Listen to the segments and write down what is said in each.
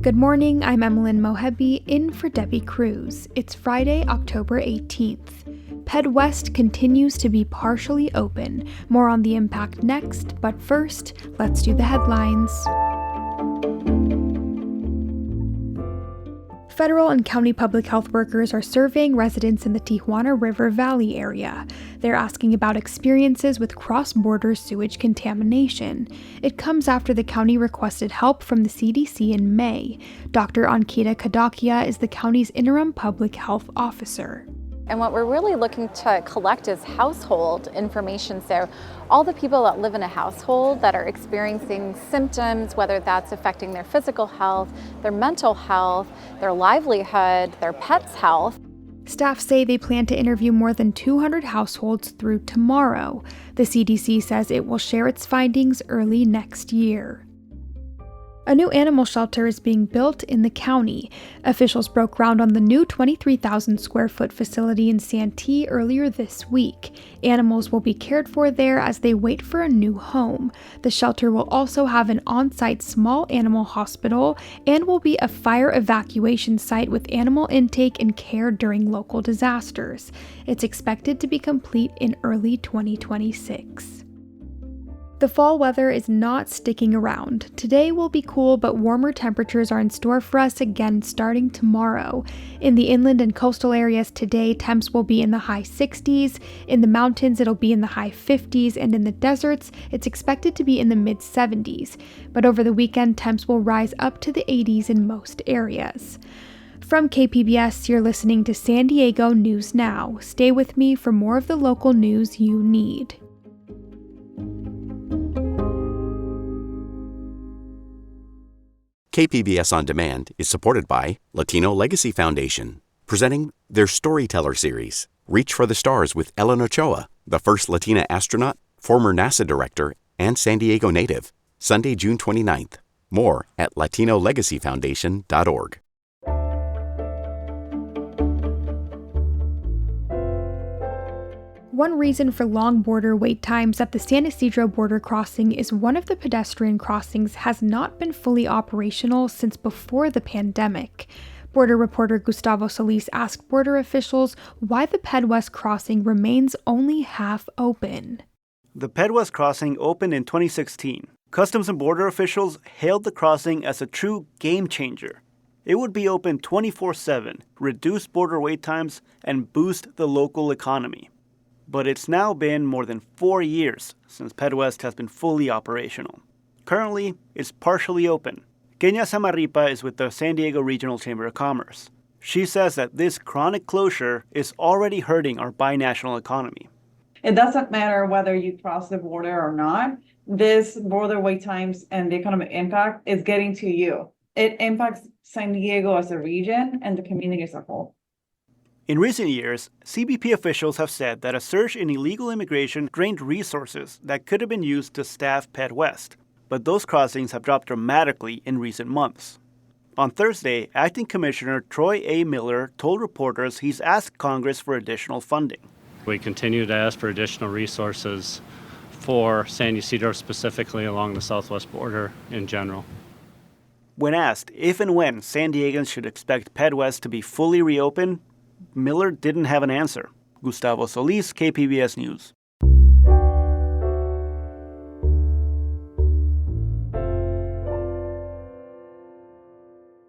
Good morning, I'm Emmeline Mohebi, in for Debbie Cruz. It's Friday, October 18th. PedWest continues to be partially open. More on the impact next, but first, let's do the headlines. Federal and county public health workers are surveying residents in the Tijuana River Valley area. They're asking about experiences with cross-border sewage contamination. It comes after the county requested help from the CDC in May. Dr. Ankita Kadakia is the county's interim public health officer. And what we're really looking to collect is household information. So all the people that live in a household that are experiencing symptoms, whether that's affecting their physical health, their mental health, their livelihood, their pets' health. Staff say they plan to interview more than 200 households through tomorrow. The CDC says it will share its findings early next year. A new animal shelter is being built in the county. Officials broke ground on the new 23,000 square foot facility in Santee earlier this week. Animals will be cared for there as they wait for a new home. The shelter will also have an on-site small animal hospital and will be a fire evacuation site with animal intake and care during local disasters. It's expected to be complete in early 2026. The fall weather is not sticking around. Today will be cool, but warmer temperatures are in store for us again starting tomorrow. In the inland and coastal areas today, temps will be in the high 60s. In the mountains, it'll be in the high 50s, and in the deserts, it's expected to be in the mid 70s. But over the weekend, temps will rise up to the 80s in most areas. From KPBS, you're listening to San Diego News Now. Stay with me for more of the local news you need. KPBS On Demand is supported by Latino Legacy Foundation, presenting their Storyteller series, Reach for the Stars with Ellen Ochoa, the first Latina astronaut, former NASA director, and San Diego native, Sunday, June 29th. More at latinolegacyfoundation.org. One reason for long border wait times at the San Ysidro border crossing is one of the pedestrian crossings has not been fully operational since before the pandemic. Border reporter Gustavo Solis asked border officials why the PedWest crossing remains only half open. The PedWest crossing opened in 2016. Customs and Border officials hailed the crossing as a true game changer. It would be open 24/7, reduce border wait times, and boost the local economy. But it's now been more than 4 years since PedWest has been fully operational. Currently, it's partially open. Kenya Samarripa is with the San Diego Regional Chamber of Commerce. She says that this chronic closure is already hurting our binational economy. It doesn't matter whether you cross the border or not. This border wait times and the economic impact is getting to you. It impacts San Diego as a region and the community as a whole. In recent years, CBP officials have said that a surge in illegal immigration drained resources that could have been used to staff PedWest, but those crossings have dropped dramatically in recent months. On Thursday, Acting Commissioner Troy A. Miller told reporters he's asked Congress for additional funding. We continue to ask for additional resources for San Ysidro, specifically along the southwest border in general. When asked if and when San Diegans should expect PedWest to be fully reopened, Miller didn't have an answer. Gustavo Solis, KPBS News.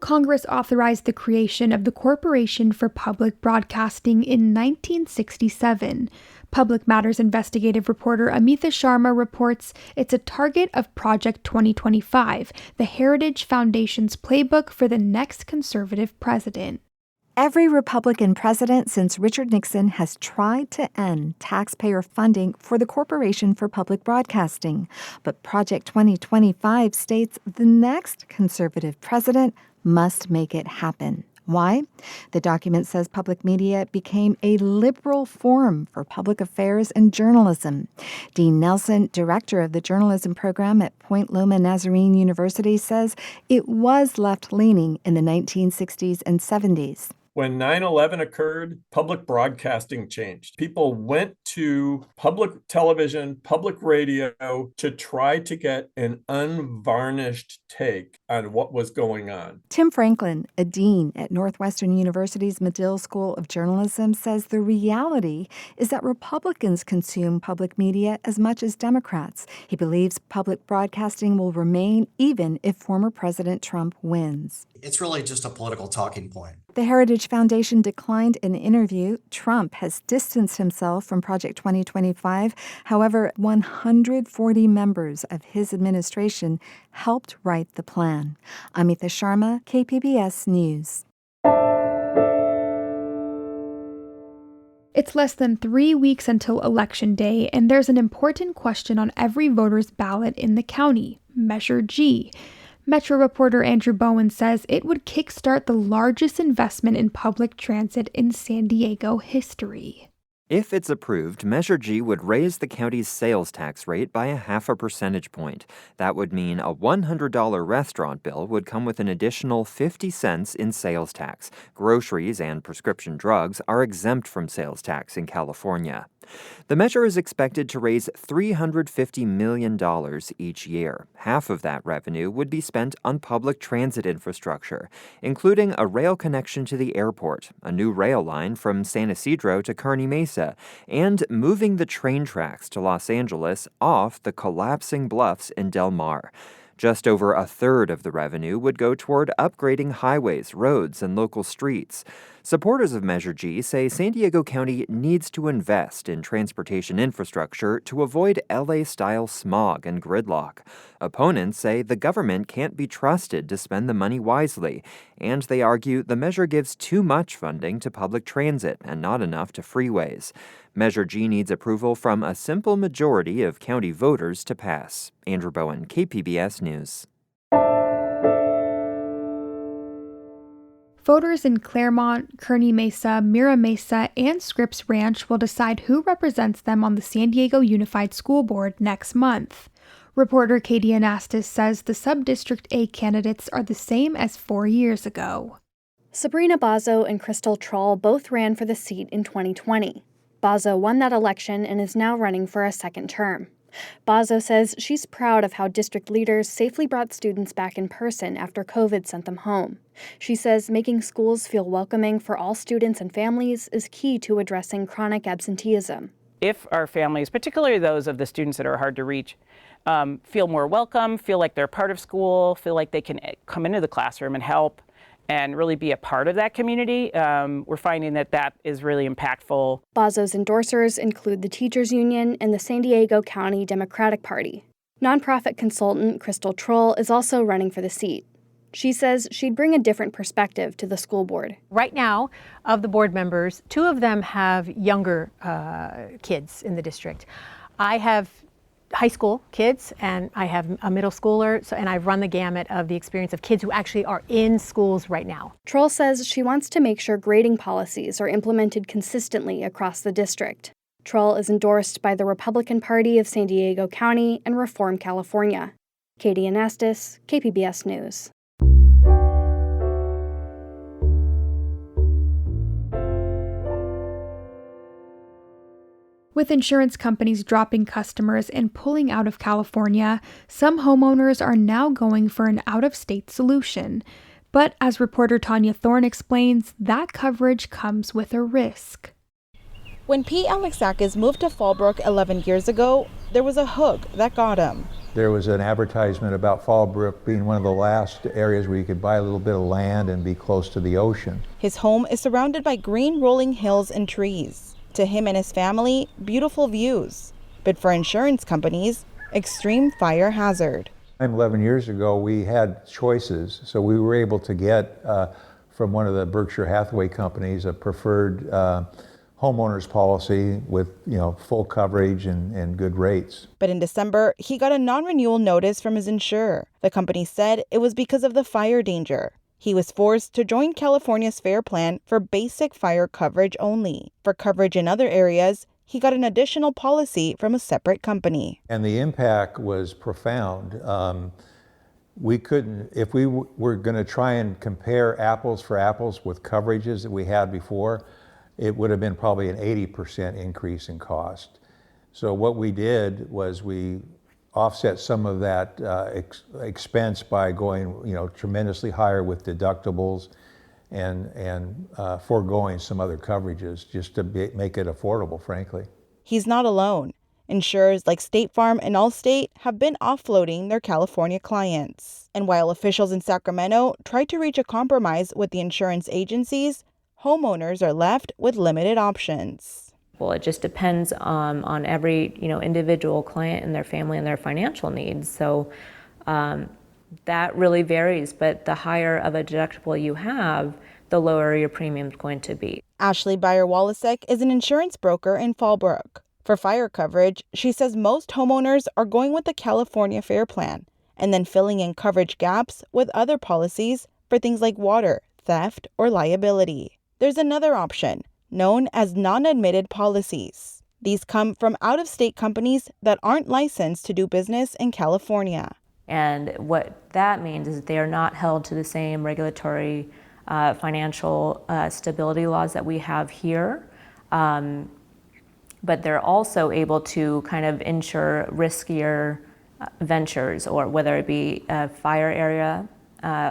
Congress authorized the creation of the Corporation for Public Broadcasting in 1967. Public Matters investigative reporter Amita Sharma reports it's a target of Project 2025, the Heritage Foundation's playbook for the next conservative president. Every Republican president since Richard Nixon has tried to end taxpayer funding for the Corporation for Public Broadcasting. But Project 2025 states the next conservative president must make it happen. Why? The document says public media became a liberal forum for public affairs and journalism. Dean Nelson, director of the journalism program at Point Loma Nazarene University, says it was left-leaning in the 1960s and 70s. When 9/11 occurred, public broadcasting changed. People went to public television, public radio to try to get an unvarnished take on what was going on. Tim Franklin, a dean at Northwestern University's Medill School of Journalism, says the reality is that Republicans consume public media as much as Democrats. He believes public broadcasting will remain even if former President Trump wins. It's really just a political talking point. The Heritage Foundation declined an interview. Trump has distanced himself from Project 2025. However, 140 members of his administration helped write the plan. Amita Sharma, KPBS News. It's less than 3 weeks until Election Day, and there's an important question on every voter's ballot in the county, Measure G. Metro reporter Andrew Bowen says it would kickstart the largest investment in public transit in San Diego history. If it's approved, Measure G would raise the county's sales tax rate by 0.5 percentage point. That would mean a $100 restaurant bill would come with an additional 50 cents in sales tax. Groceries and prescription drugs are exempt from sales tax in California. The measure is expected to raise $350 million each year. Half of that revenue would be spent on public transit infrastructure, including a rail connection to the airport, a new rail line from San Ysidro to Kearny Mesa, and moving the train tracks to Los Angeles off the collapsing bluffs in Del Mar. Just over a third of the revenue would go toward upgrading highways, roads, and local streets. Supporters of Measure G say San Diego County needs to invest in transportation infrastructure to avoid LA-style smog and gridlock. Opponents say the government can't be trusted to spend the money wisely, and they argue the measure gives too much funding to public transit and not enough to freeways. Measure G needs approval from a simple majority of county voters to pass. Andrew Bowen, KPBS News. Voters in Claremont, Kearny Mesa, Mira Mesa, and Scripps Ranch will decide who represents them on the San Diego Unified School Board next month. Reporter Katie Anastas says the Subdistrict A candidates are the same as 4 years ago. Sabrina Bazo and Crystal Troll both ran for the seat in 2020. Bazo won that election and is now running for a second term. Bazo says she's proud of how district leaders safely brought students back in person after COVID sent them home. She says making schools feel welcoming for all students and families is key to addressing chronic absenteeism. If our families, particularly those of the students that are hard to reach, feel more welcome, feel like they're part of school, feel like they can come into the classroom and help and really be a part of that community, we're finding that is really impactful. Bazo's endorsers include the Teachers Union and the San Diego County Democratic Party. Nonprofit consultant Crystal Troll is also running for the seat. She says she'd bring a different perspective to the school board. Right now, of the board members, 2 of them have younger kids in the district. I have high school kids and I have a middle schooler, and I've run the gamut of the experience of kids who actually are in schools right now. Troll says she wants to make sure grading policies are implemented consistently across the district. Troll is endorsed by the Republican Party of San Diego County and Reform California. Katie Anastas, KPBS News. With insurance companies dropping customers and pulling out of California, some homeowners are now going for an out-of-state solution. But as reporter Tanya Thorne explains, that coverage comes with a risk. When Pete Alexakis moved to Fallbrook 11 years ago, there was a hook that got him. There was an advertisement about Fallbrook being one of the last areas where you could buy a little bit of land and be close to the ocean. His home is surrounded by green rolling hills and trees. To him and his family, beautiful views. But for insurance companies, extreme fire hazard. 11 years ago, we had choices. So we were able to get from one of the Berkshire Hathaway companies a preferred homeowners policy with full coverage and good rates. But in December, he got a non-renewal notice from his insurer. The company said it was because of the fire danger. He was forced to join California's FAIR plan for basic fire coverage only. For coverage in other areas, he got an additional policy from a separate company. And the impact was profound. we couldn't, if we were going to try and compare apples for apples with coverages that we had before, it would have been probably an 80% increase in cost. So what we did was we offset some of that expense by going, tremendously higher with deductibles and foregoing some other coverages just to make it affordable, frankly. He's not alone. Insurers like State Farm and Allstate have been offloading their California clients. And while officials in Sacramento tried to reach a compromise with the insurance agencies, homeowners are left with limited options. Well, it just depends on every individual client and their family and their financial needs. So that really varies, but the higher of a deductible you have, the lower your premium is going to be. Ashley Beyer-Walasek is an insurance broker in Fallbrook. For fire coverage, she says most homeowners are going with the California Fair Plan and then filling in coverage gaps with other policies for things like water, theft, or liability. There's another option, known as non-admitted policies. These come from out-of-state companies that aren't licensed to do business in California. And what that means is that they are not held to the same regulatory financial stability laws that we have here. But they're also able to kind of insure riskier ventures, or whether it be a fire area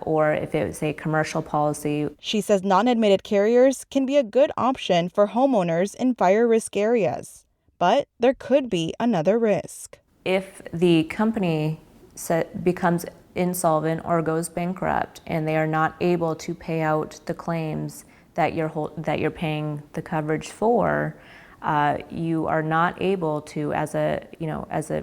or if it's a commercial policy. She says non-admitted carriers can be a good option for homeowners in fire risk areas, but there could be another risk. If the company becomes insolvent or goes bankrupt and they are not able to pay out the claims that you're paying the coverage for, you are not able to, as a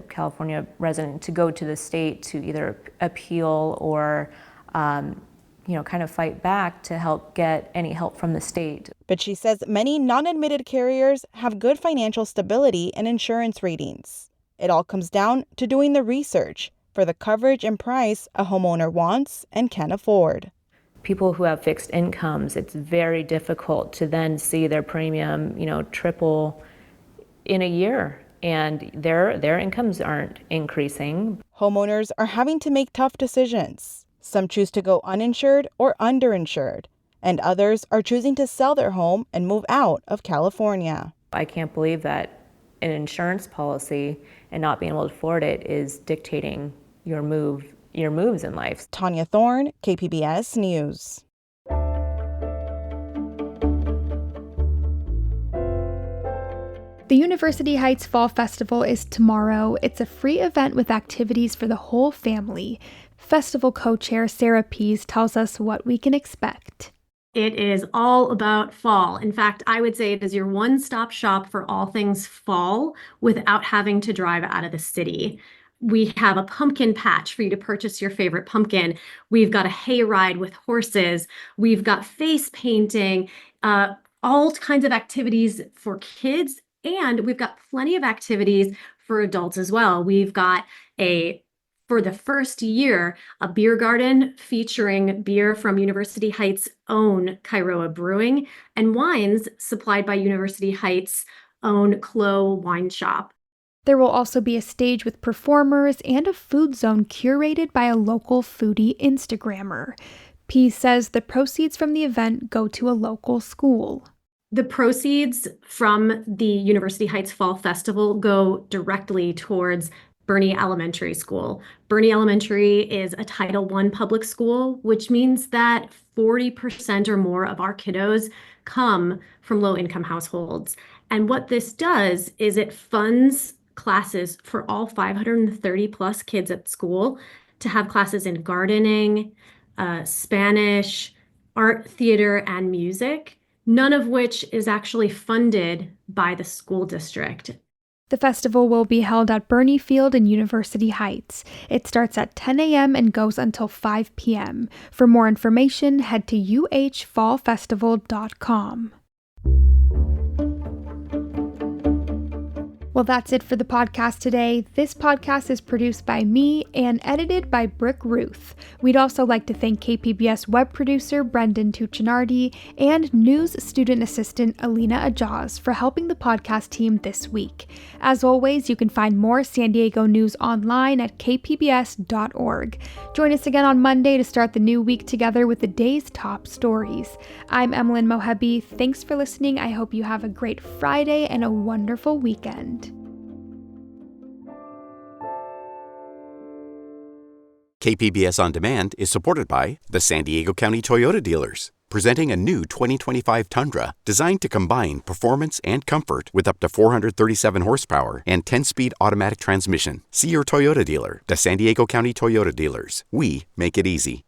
California resident, to go to the state to either appeal or, kind of fight back to get any help from the state. But she says many non-admitted carriers have good financial stability and insurance ratings. It all comes down to doing the research for the coverage and price a homeowner wants and can afford. People who have fixed incomes, it's very difficult to then see their premium, triple in a year, and their incomes aren't increasing. Homeowners are having to make tough decisions. Some choose to go uninsured or underinsured, and others are choosing to sell their home and move out of California. I can't believe that an insurance policy and not being able to afford it is dictating your moves in life. Tanya Thorne, KPBS News. The University Heights Fall Festival is tomorrow. It's a free event with activities for the whole family. Festival co-chair Sarah Pease tells us what we can expect. It is all about fall. In fact, I would say it is your one-stop shop for all things fall without having to drive out of the city. We have a pumpkin patch for you to purchase your favorite pumpkin. We've got a hayride with horses. We've got face painting, all kinds of activities for kids. And we've got plenty of activities for adults as well. We've got for the first year, a beer garden featuring beer from University Heights' own Kairoa Brewing and wines supplied by University Heights' own Clo Wine Shop. There will also be a stage with performers and a food zone curated by a local foodie Instagrammer. Pease says the proceeds from the event go to a local school. The proceeds from the University Heights Fall Festival go directly towards Bernie Elementary School. Bernie Elementary is a Title I public school, which means that 40% or more of our kiddos come from low-income households. And what this does is it funds classes for all 530 plus kids at school to have classes in gardening, Spanish, art, theater, and music, none of which is actually funded by the school district. The festival will be held at Bernie Field in University Heights. It starts at 10 a.m. and goes until 5 p.m. For more information, head to uhfallfestival.com. Well, that's it for the podcast today. This podcast is produced by me and edited by Brick Ruth. We'd also like to thank KPBS web producer Brendan Tuccinardi and news student assistant Alina Ajaz for helping the podcast team this week. As always, you can find more San Diego news online at kpbs.org. Join us again on Monday to start the new week together with the day's top stories. I'm Emlyn Mohebi. Thanks for listening. I hope you have a great Friday and a wonderful weekend. KPBS On Demand is supported by the San Diego County Toyota dealers, presenting a new 2025 Tundra designed to combine performance and comfort with up to 437 horsepower and 10-speed automatic transmission. See your Toyota dealer. The San Diego County Toyota dealers. We make it easy.